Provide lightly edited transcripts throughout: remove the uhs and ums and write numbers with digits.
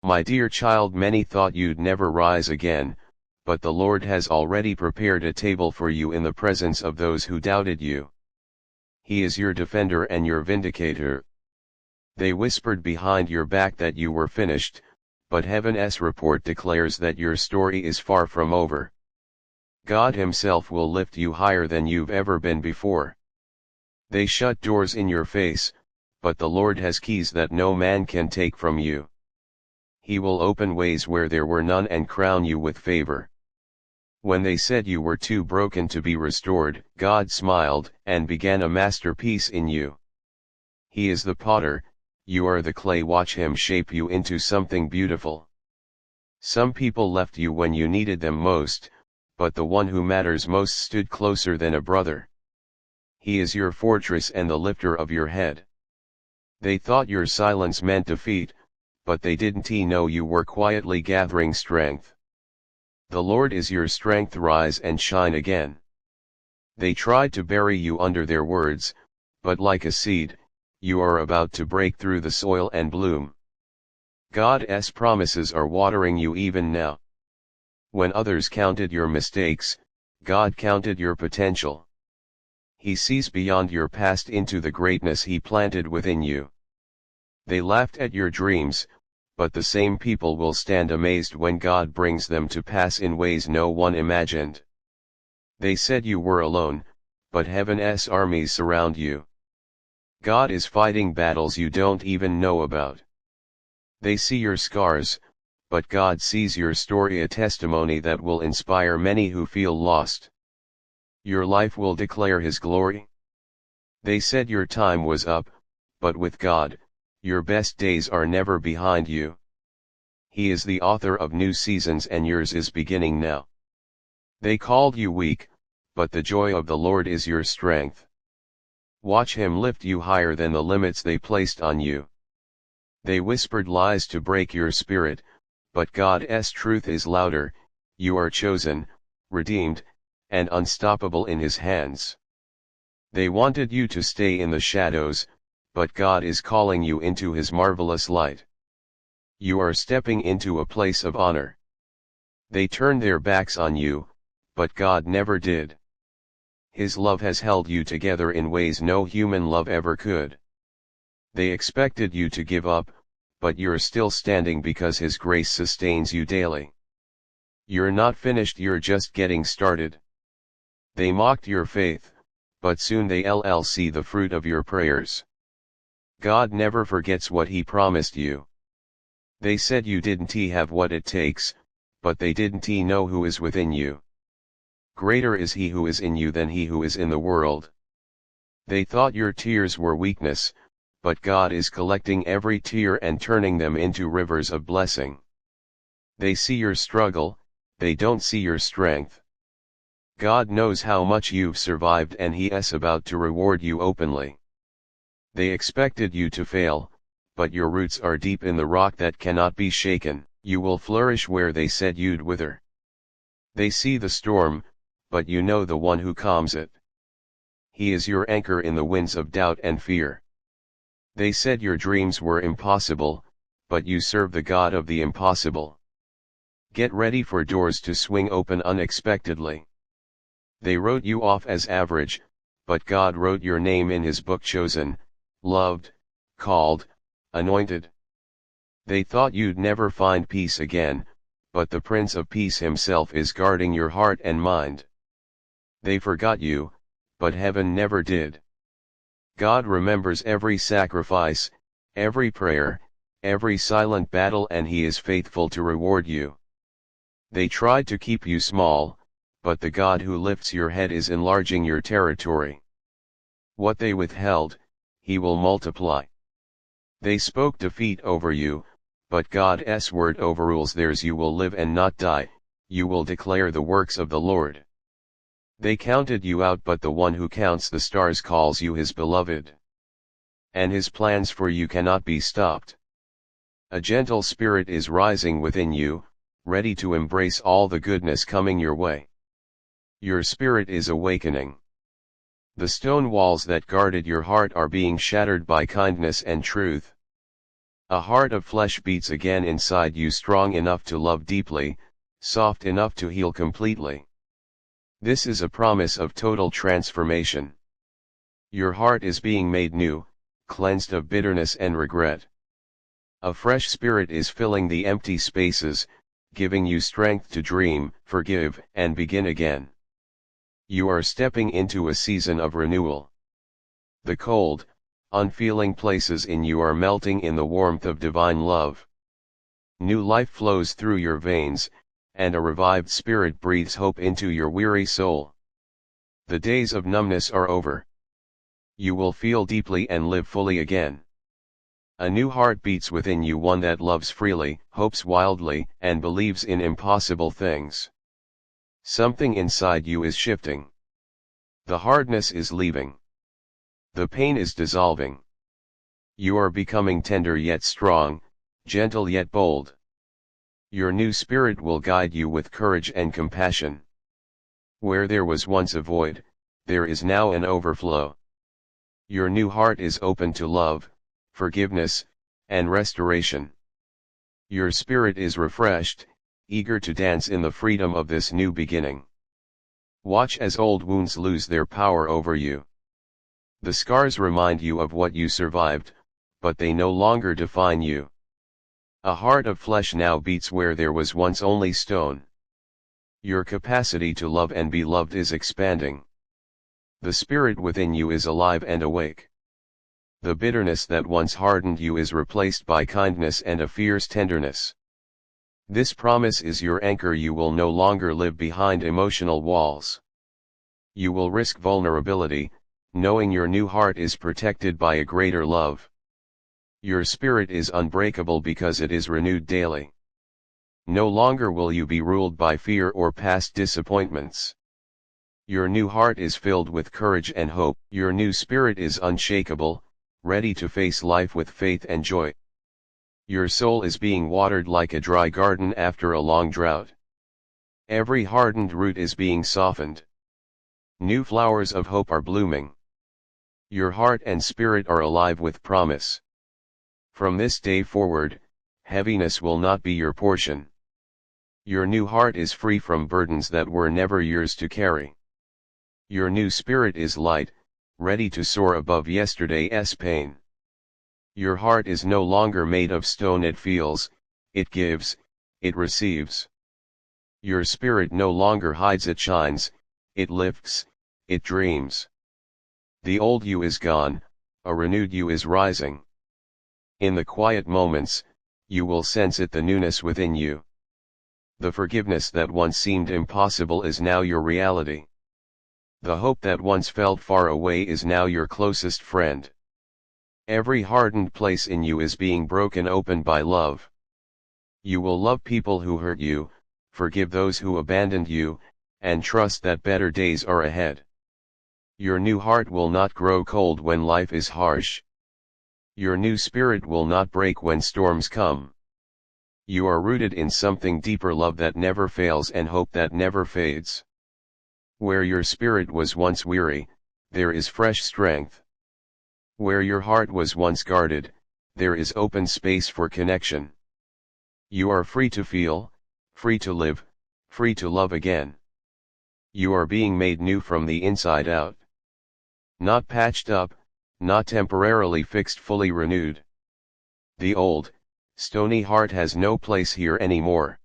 My dear child, many thought you'd never rise again, but the Lord has already prepared a table for you in the presence of those who doubted you. He is your defender and your vindicator. They whispered behind your back that you were finished, but Heaven's report declares that your story is far from over. God Himself will lift you higher than you've ever been before. They shut doors in your face, but the Lord has keys that no man can take from you. He will open ways where there were none and crown you with favor. When they said you were too broken to be restored, God smiled and began a masterpiece in you. He is the potter, you are the clay. Watch Him shape you into something beautiful. Some people left you when you needed them most, but the one who matters most stood closer than a brother. He is your fortress and the lifter of your head. They thought your silence meant defeat, but they didn't know you were quietly gathering strength. The Lord is your strength. Rise and shine again. They tried to bury you under their words, but like a seed, you are about to break through the soil and bloom. God's promises are watering you even now. When others counted your mistakes, God counted your potential. He sees beyond your past into the greatness He planted within you. They laughed at your dreams, but the same people will stand amazed when God brings them to pass in ways no one imagined. They said you were alone, but Heaven's armies surround you. God is fighting battles you don't even know about. They see your scars, but God sees your story, a testimony that will inspire many who feel lost. Your life will declare His glory. They said your time was up, but with God, your best days are never behind you. He is the author of new seasons and yours is beginning now. They called you weak, but the joy of the Lord is your strength. Watch Him lift you higher than the limits they placed on you. They whispered lies to break your spirit, but God's truth is louder. You are chosen, redeemed, and unstoppable in His hands. They wanted you to stay in the shadows, but God is calling you into His marvelous light. You are stepping into a place of honor. They turned their backs on you, but God never did. His love has held you together in ways no human love ever could. They expected you to give up, but you're still standing because His grace sustains you daily. You're not finished, you're just getting started. They mocked your faith, but soon they'll see the fruit of your prayers. God never forgets what He promised you. They said you didn't have what it takes, but they didn't know who is within you. Greater is He who is in you than he who is in the world. They thought your tears were weakness, but God is collecting every tear and turning them into rivers of blessing. They see your struggle, they don't see your strength. God knows how much you've survived and He is about to reward you openly. They expected you to fail, but your roots are deep in the rock that cannot be shaken. You will flourish where they said you'd wither. They see the storm, but you know the one who calms it. He is your anchor in the winds of doubt and fear. They said your dreams were impossible, but you serve the God of the impossible. Get ready for doors to swing open unexpectedly. They wrote you off as average, but God wrote your name in His book, chosen, loved, called, anointed. They thought you'd never find peace again, but the Prince of Peace Himself is guarding your heart and mind. They forgot you, but heaven never did. God remembers every sacrifice, every prayer, every silent battle, and He is faithful to reward you. They tried to keep you small, but the God who lifts your head is enlarging your territory. What they withheld, He will multiply. They spoke defeat over you, but God's word overrules theirs. You will live and not die, you will declare the works of the Lord. They counted you out, but the one who counts the stars calls you His beloved. And His plans for you cannot be stopped. A gentle spirit is rising within you, ready to embrace all the goodness coming your way. Your spirit is awakening. The stone walls that guarded your heart are being shattered by kindness and truth. A heart of flesh beats again inside you, strong enough to love deeply, soft enough to heal completely. This is a promise of total transformation. Your heart is being made new, cleansed of bitterness and regret. A fresh spirit is filling the empty spaces, giving you strength to dream, forgive, and begin again. You are stepping into a season of renewal. The cold, unfeeling places in you are melting in the warmth of divine love. New life flows through your veins, and a revived spirit breathes hope into your weary soul. The days of numbness are over. You will feel deeply and live fully again. A new heart beats within you, one that loves freely, hopes wildly, and believes in impossible things. Something inside you is shifting. The hardness is leaving. The pain is dissolving. You are becoming tender yet strong, gentle yet bold. Your new spirit will guide you with courage and compassion. Where there was once a void, there is now an overflow. Your new heart is open to love, forgiveness, and restoration. Your spirit is refreshed, eager to dance in the freedom of this new beginning. Watch as old wounds lose their power over you. The scars remind you of what you survived, but they no longer define you. A heart of flesh now beats where there was once only stone. Your capacity to love and be loved is expanding. The spirit within you is alive and awake. The bitterness that once hardened you is replaced by kindness and a fierce tenderness. This promise is your anchor. You will no longer live behind emotional walls. You will risk vulnerability, knowing your new heart is protected by a greater love. Your spirit is unbreakable because it is renewed daily. No longer will you be ruled by fear or past disappointments. Your new heart is filled with courage and hope. Your new spirit is unshakable, ready to face life with faith and joy. Your soul is being watered like a dry garden after a long drought. Every hardened root is being softened. New flowers of hope are blooming. Your heart and spirit are alive with promise. From this day forward, heaviness will not be your portion. Your new heart is free from burdens that were never yours to carry. Your new spirit is light, ready to soar above yesterday's pain. Your heart is no longer made of stone. It feels, it gives, it receives. Your spirit no longer hides. It shines, it lifts, it dreams. The old you is gone, a renewed you is rising. In the quiet moments, you will sense it, the newness within you. The forgiveness that once seemed impossible is now your reality. The hope that once felt far away is now your closest friend. Every hardened place in you is being broken open by love. You will love people who hurt you, forgive those who abandoned you, and trust that better days are ahead. Your new heart will not grow cold when life is harsh. Your new spirit will not break when storms come. You are rooted in something deeper, love that never fails and hope that never fades. Where your spirit was once weary, there is fresh strength. Where your heart was once guarded, there is open space for connection. You are free to feel, free to live, free to love again. You are being made new from the inside out. Not patched up, not temporarily fixed, fully renewed. The old, stony heart has no place here anymore.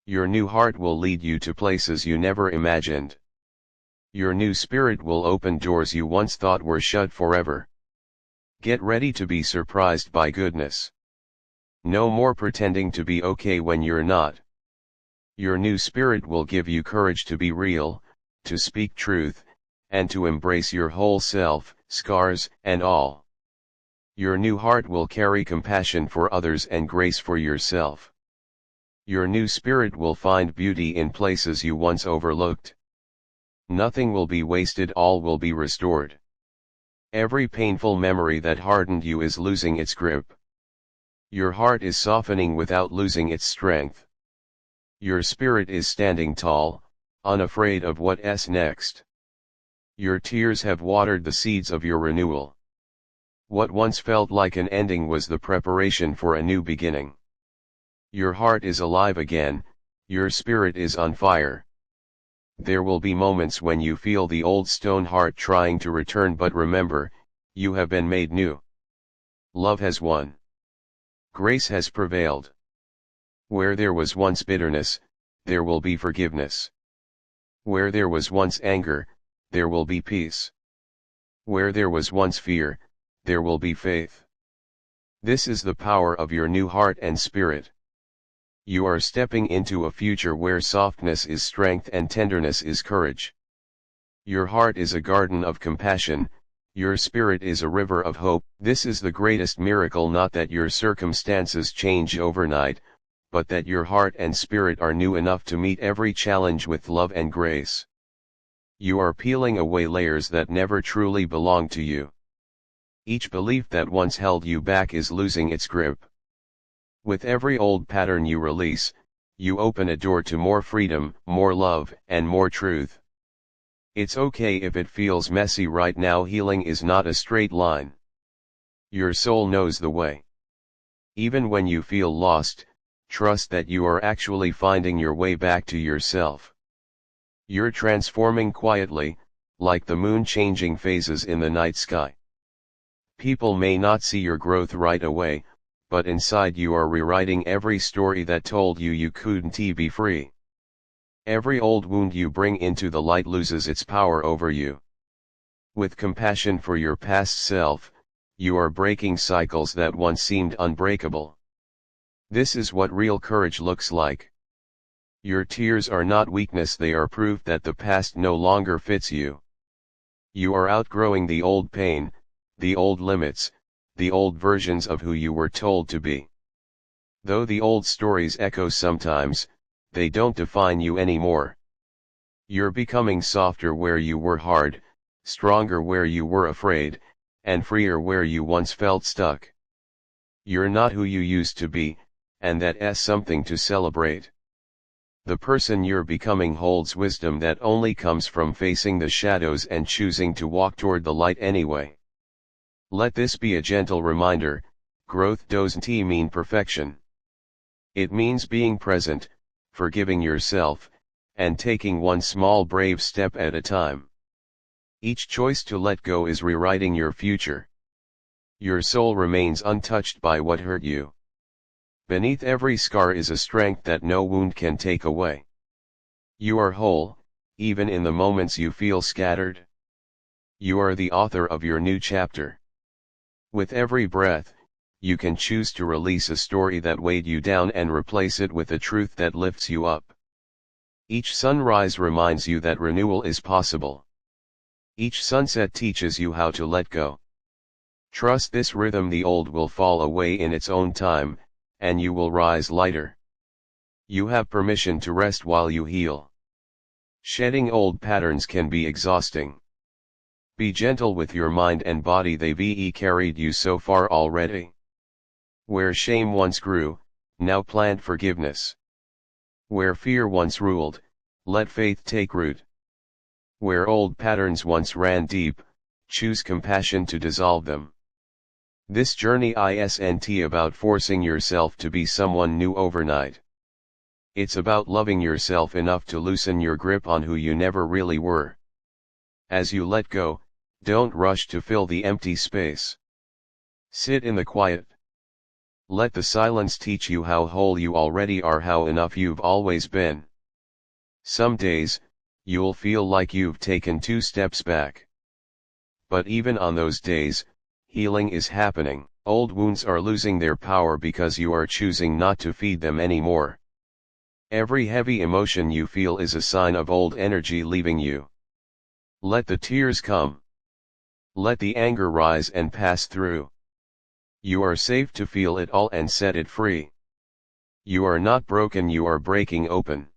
Your new heart will lead you to places you never imagined. Your new spirit will open doors you once thought were shut forever. Get ready to be surprised by goodness. No more pretending to be okay when you're not. Your new spirit will give you courage to be real, to speak truth, and to embrace your whole self, scars and all. Your new heart will carry compassion for others and grace for yourself. Your new spirit will find beauty in places you once overlooked. Nothing will be wasted, all will be restored. Every painful memory that hardened you is losing its grip. Your heart is softening without losing its strength. Your spirit is standing tall, unafraid of what's next. Your tears have watered the seeds of your renewal. What once felt like an ending was the preparation for a new beginning. Your heart is alive again, your spirit is on fire. There will be moments when you feel the old stone heart trying to return, but remember, you have been made new. Love has won. Grace has prevailed. Where there was once bitterness, there will be forgiveness. Where there was once anger, there will be peace. Where there was once fear, there will be faith. This is the power of your new heart and spirit. You are stepping into a future where softness is strength and tenderness is courage. Your heart is a garden of compassion, your spirit is a river of hope. This is the greatest miracle, not that your circumstances change overnight, but that your heart and spirit are new enough to meet every challenge with love and grace. You are peeling away layers that never truly belonged to you. Each belief that once held you back is losing its grip. With every old pattern you release, you open a door to more freedom, more love, and more truth. It's okay if it feels messy right now. Healing is not a straight line. Your soul knows the way. Even when you feel lost, trust that you are actually finding your way back to yourself. You're transforming quietly, like the moon changing phases in the night sky. People may not see your growth right away, but inside you are rewriting every story that told you you couldn't be free. Every old wound you bring into the light loses its power over you. With compassion for your past self, you are breaking cycles that once seemed unbreakable. This is what real courage looks like. Your tears are not weakness, they are proof that the past no longer fits you. You are outgrowing the old pain, the old limits, the old versions of who you were told to be. Though the old stories echo sometimes, they don't define you anymore. You're becoming softer where you were hard, stronger where you were afraid, and freer where you once felt stuck. You're not who you used to be, and that's something to celebrate. The person you're becoming holds wisdom that only comes from facing the shadows and choosing to walk toward the light anyway. Let this be a gentle reminder: growth doesn't mean perfection. It means being present, forgiving yourself, and taking one small brave step at a time. Each choice to let go is rewriting your future. Your soul remains untouched by what hurt you. Beneath every scar is a strength that no wound can take away. You are whole, even in the moments you feel scattered. You are the author of your new chapter. With every breath, you can choose to release a story that weighed you down and replace it with a truth that lifts you up. Each sunrise reminds you that renewal is possible. Each sunset teaches you how to let go. Trust this rhythm: the old will fall away in its own time, and you will rise lighter. You have permission to rest while you heal. Shedding old patterns can be exhausting. Be gentle with your mind and body, they've carried you so far already. Where shame once grew, now plant forgiveness. Where fear once ruled, let faith take root. Where old patterns once ran deep, choose compassion to dissolve them. This journey isn't about forcing yourself to be someone new overnight. It's about loving yourself enough to loosen your grip on who you never really were. As you let go, don't rush to fill the empty space. Sit in the quiet. Let the silence teach you how whole you already are, how enough you've always been. Some days, you'll feel like you've taken 2 steps back. But even on those days, healing is happening. Old wounds are losing their power because you are choosing not to feed them anymore. Every heavy emotion you feel is a sign of old energy leaving you. Let the tears come. Let the anger rise and pass through. You are safe to feel it all and set it free. You are not broken, you are breaking open.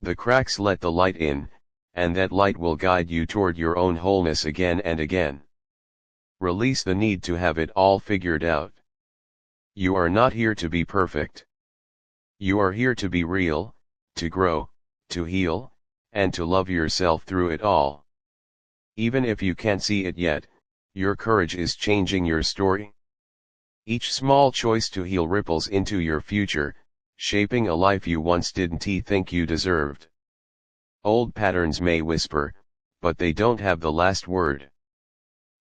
The cracks let the light in, and that light will guide you toward your own wholeness again and again. Release the need to have it all figured out. You are not here to be perfect. You are here to be real, to grow, to heal, and to love yourself through it all. Even if you can't see it yet, Your courage is changing your story. Each small choice to heal ripples into your future, shaping a life you once didn't think you deserved. Old patterns may whisper, but they don't have the last word.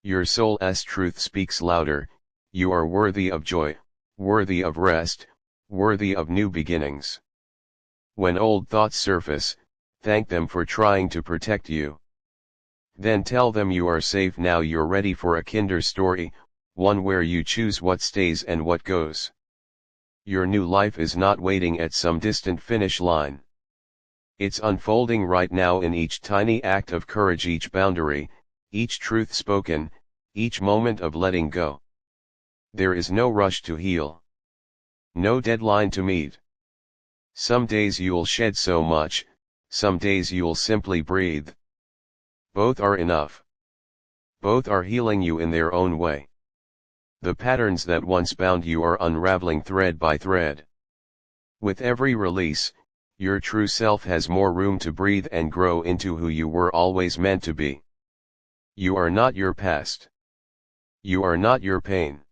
Your soul's truth speaks louder. You are worthy of joy, worthy of rest, worthy of new beginnings. When old thoughts surface, thank them for trying to protect you. Then tell them you are safe now. You're ready for a kinder story, one where you choose what stays and what goes. Your new life is not waiting at some distant finish line. It's unfolding right now in each tiny act of courage, each boundary, each truth spoken, each moment of letting go. There is no rush to heal. No deadline to meet. Some days you'll shed so much, some days you'll simply breathe. Both are enough. Both are healing you in their own way. The patterns that once bound you are unraveling thread by thread. With every release, your true self has more room to breathe and grow into who you were always meant to be. You are not your past. You are not your pain.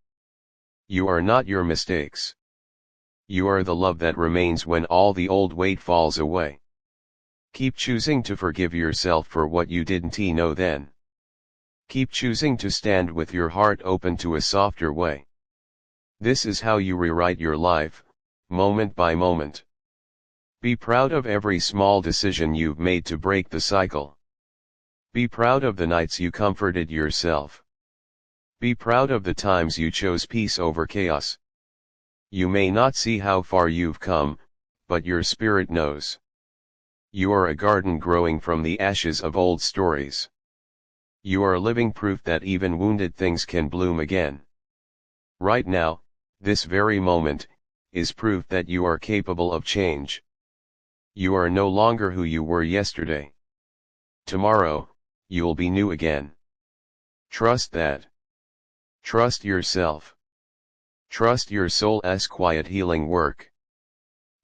You are not your mistakes. You are the love that remains when all the old weight falls away. Keep choosing to forgive yourself for what you didn't know then. Keep choosing to stand with your heart open to a softer way. This is how you rewrite your life, moment by moment. Be proud of every small decision you've made to break the cycle. Be proud of the nights you comforted yourself. Be proud of the times you chose peace over chaos. You may not see how far you've come, but your spirit knows. You are a garden growing from the ashes of old stories. You are living proof that even wounded things can bloom again. Right now, this very moment, is proof that you are capable of change. You are no longer who you were yesterday. Tomorrow, you'll be new again. Trust that. Trust yourself. Trust your soul's quiet healing work.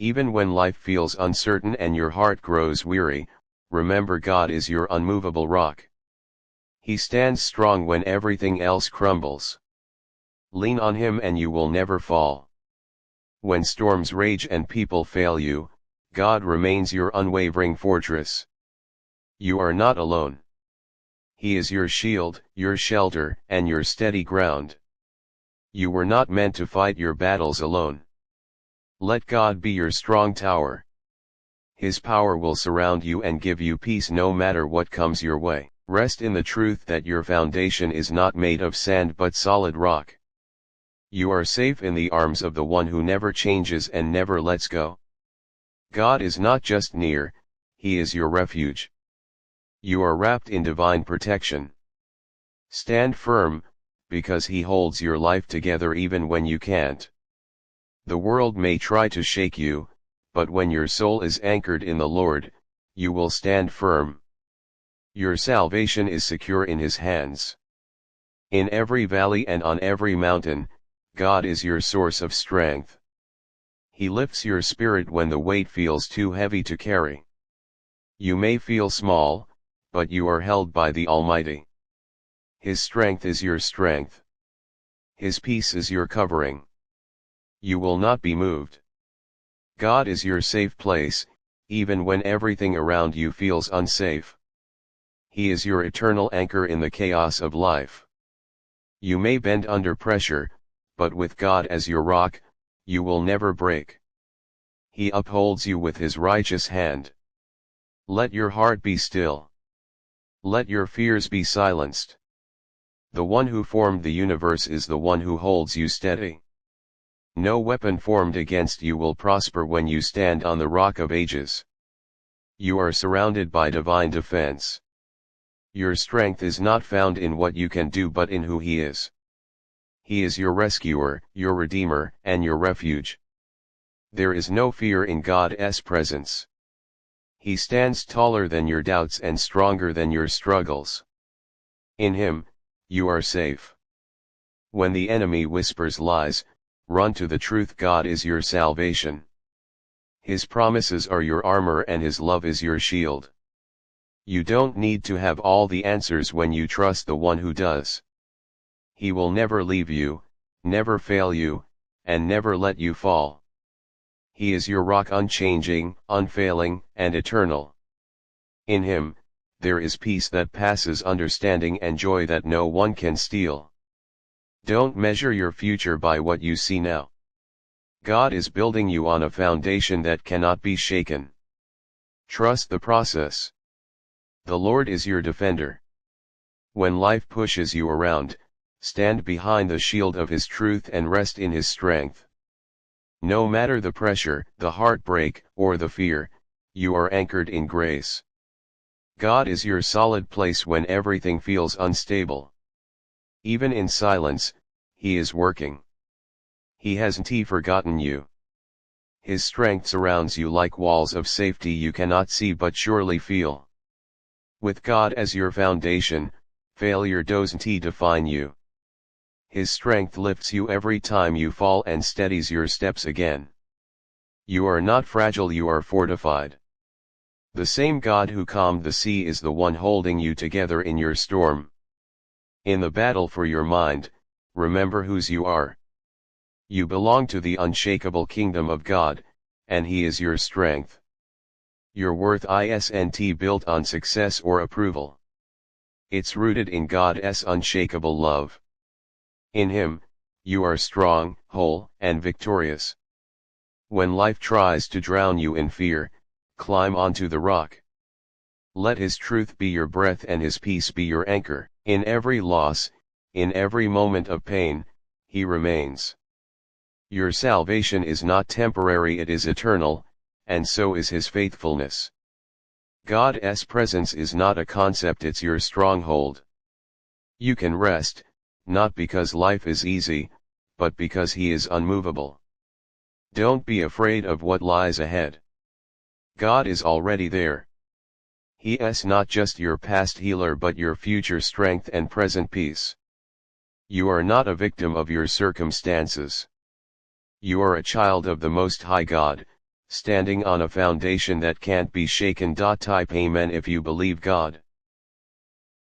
Even when life feels uncertain and your heart grows weary, remember God is your unmovable rock. He stands strong when everything else crumbles. Lean on Him and you will never fall. When storms rage and people fail you, God remains your unwavering fortress. You are not alone. He is your shield, your shelter, and your steady ground. You were not meant to fight your battles alone. Let God be your strong tower. His power will surround you and give you peace no matter what comes your way. Rest in the truth that your foundation is not made of sand but solid rock. You are safe in the arms of the one who never changes and never lets go. God is not just near, He is your refuge. You are wrapped in divine protection. Stand firm, because He holds your life together even when you can't. The world may try to shake you, but when your soul is anchored in the Lord, you will stand firm. Your salvation is secure in His hands. In every valley and on every mountain, God is your source of strength. He lifts your spirit when the weight feels too heavy to carry. You may feel small, but you are held by the Almighty. His strength is your strength. His peace is your covering. You will not be moved. God is your safe place, even when everything around you feels unsafe. He is your eternal anchor in the chaos of life. You may bend under pressure, but with God as your rock, you will never break. He upholds you with His righteous hand. Let your heart be still. Let your fears be silenced. The one who formed the universe is the one who holds you steady. No weapon formed against you will prosper when you stand on the rock of ages. You are surrounded by divine defense. Your strength is not found in what you can do but in who He is. He is your rescuer, your redeemer, and your refuge. There is no fear in God's presence. He stands taller than your doubts and stronger than your struggles. In Him, you are safe. When the enemy whispers lies, run to the truth. God is your salvation. His promises are your armor and His love is your shield. You don't need to have all the answers when you trust the one who does. He will never leave you, never fail you, and never let you fall. He is your rock, unchanging, unfailing, and eternal. In Him, there is peace that passes understanding and joy that no one can steal. Don't measure your future by what you see now. God is building you on a foundation that cannot be shaken. Trust the process. The Lord is your defender. When life pushes you around, stand behind the shield of His truth and rest in His strength. No matter the pressure, the heartbreak, or the fear, you are anchored in grace. God is your solid place when everything feels unstable. Even in silence, He is working. He hasn't forgotten you. His strength surrounds you like walls of safety you cannot see but surely feel. With God as your foundation, failure doesn't define you. His strength lifts you every time you fall and steadies your steps again. You are not fragile, you are fortified. The same God who calmed the sea is the one holding you together in your storm. In the battle for your mind, remember whose you are. You belong to the unshakable kingdom of God, and He is your strength. Your worth isn't built on success or approval. It's rooted in God's unshakable love. In Him, you are strong, whole, and victorious. When life tries to drown you in fear, climb onto the rock. Let His truth be your breath and His peace be your anchor. In every loss, in every moment of pain, He remains. Your salvation is not temporary, it is eternal, and so is His faithfulness. God's presence is not a concept, it's your stronghold. You can rest, not because life is easy, but because He is unmovable. Don't be afraid of what lies ahead. God is already there. He is not just your past healer but your future strength and present peace. You are not a victim of your circumstances. You are a child of the Most High God, standing on a foundation that can't be shaken. Type Amen if you believe God.